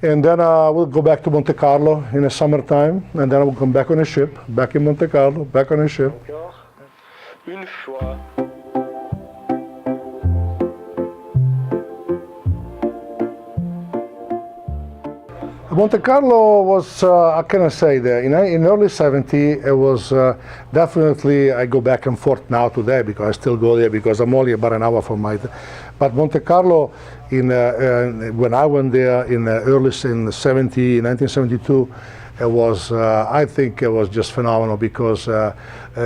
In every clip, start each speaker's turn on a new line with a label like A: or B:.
A: And then we'll go back to Monte Carlo in the summertime, and then we'll come back on a ship, back in Monte Carlo, back on a ship.
B: Une fois.
A: Monte Carlo was, how can I say that? In early 70, it was definitely, I go back and forth now today because I still go there because I'm only about an hour from my, but Monte Carlo, when I went there in 1972, it was, I think it was just phenomenal because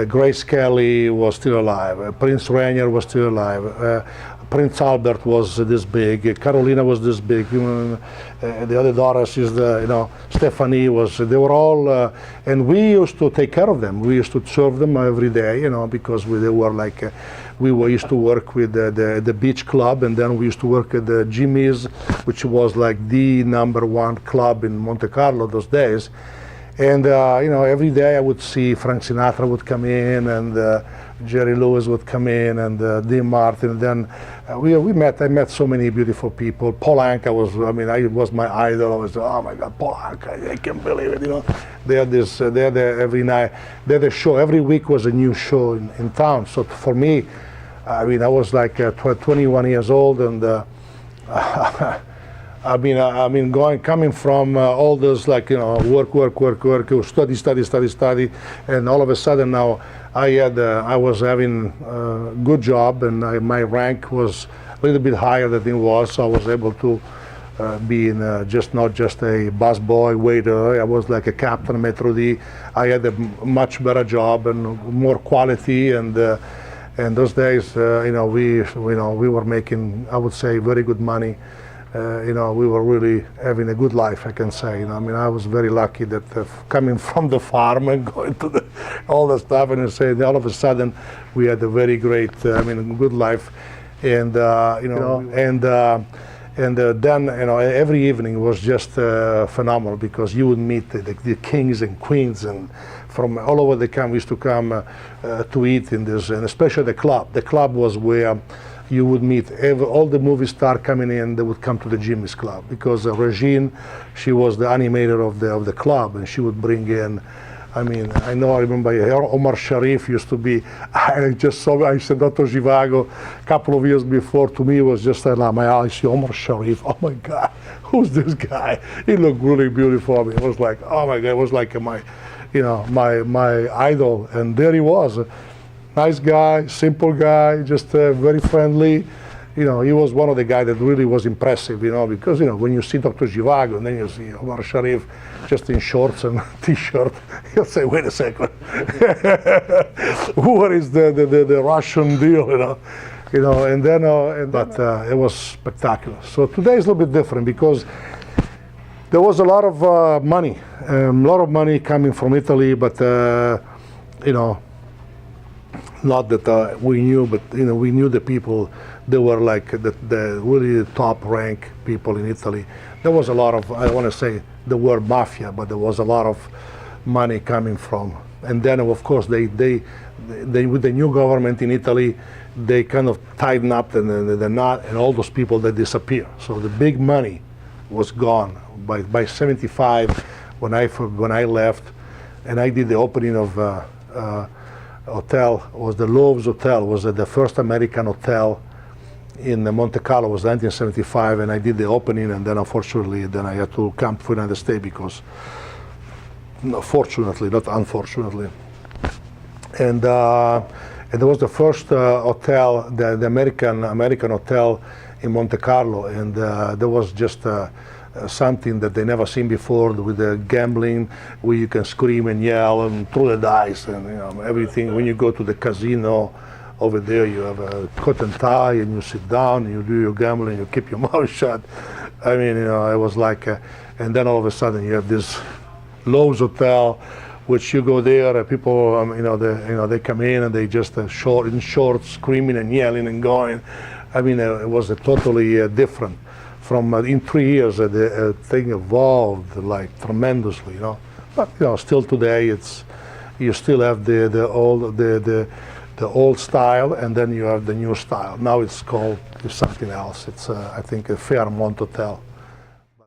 A: Grace Kelly was still alive, Prince Rainier was still alive, Prince Albert was this big, Carolina was this big, the other daughters is Stephanie was, they were all, and we used to take care of them. We used to serve them every day, because they were like, used to work with the beach club, and then we used to work at the Jimmy's, which was like the #1 club in Monte Carlo those days. And every day I would see Frank Sinatra would come in, and Jerry Lewis would come in, and Dean Martin. And then I met so many beautiful people. Paul Anka was, I was my idol. I was, oh my God, Paul Anka, I can't believe it. They had there every night. They had a show. Every week was a new show in town. So for me, I was like 21 years old, and coming from all those work, study, and all of a sudden now I was having a good job, and my rank was a little bit higher than it was, so I was able to be not just a busboy waiter. I was like a captain Metro D. I had a much better job and more quality, and those days, we were making, I would say, very good money. We were really having a good life, I can say. I was very lucky that coming from the farm and going to all the stuff, and all of a sudden we had a very great, good life, and then every evening was just phenomenal because you would meet the kings and queens and from all over the country. We used to come to eat in this, and especially the club. The club was where you would meet all the movie stars coming in. They would come to the Jimmy's Club because Regine, she was the animator of the club, and she would bring in. I remember Omar Sharif used to be. I said Dr. Zhivago a couple of years before. To me, it was just my eyes. See Omar Sharif. Oh my God, who's this guy? He looked really beautiful. It was like, oh my God, it was like my idol, and there he was. Nice guy, simple guy, just very friendly. He was one of the guys that really was impressive, because, when you see Dr. Zhivago and then you see Omar Sharif just in shorts and t-shirt, you'll say, wait a second, what is the Russian deal, but it was spectacular. So today is a little bit different because there was a lot of money coming from Italy, but, not that we knew, but we knew the people. They were like the really top rank people in Italy. There was a lot of, I don't want to say the word mafia, but there was a lot of money coming from. And then of course they with the new government in Italy, they kind of tightened up the knot, and all those people they disappeared. So the big money was gone by 75 when I left, and I did the opening of. Hotel was the Loews Hotel, was the first American hotel in Monte Carlo. It was 1975, and I did the opening, and then unfortunately I had to come to the United States because, fortunately, not unfortunately. And it was the first hotel, the American hotel in Monte Carlo, and there was just something that they never seen before with the gambling, where you can scream and yell and throw the dice and everything. When you go to the casino over there, you have a coat and tie, and you sit down and you do your gambling, you keep your mouth shut. It was like, and then all of a sudden you have this Loews Hotel, which you go there, people, they come in and they just in shorts, screaming and yelling and going. It was a totally different. From in 3 years, the thing evolved like tremendously, But still today, you still have the old style, and then you have the new style. Now it's called something else. It's I think a Fairmont Hotel.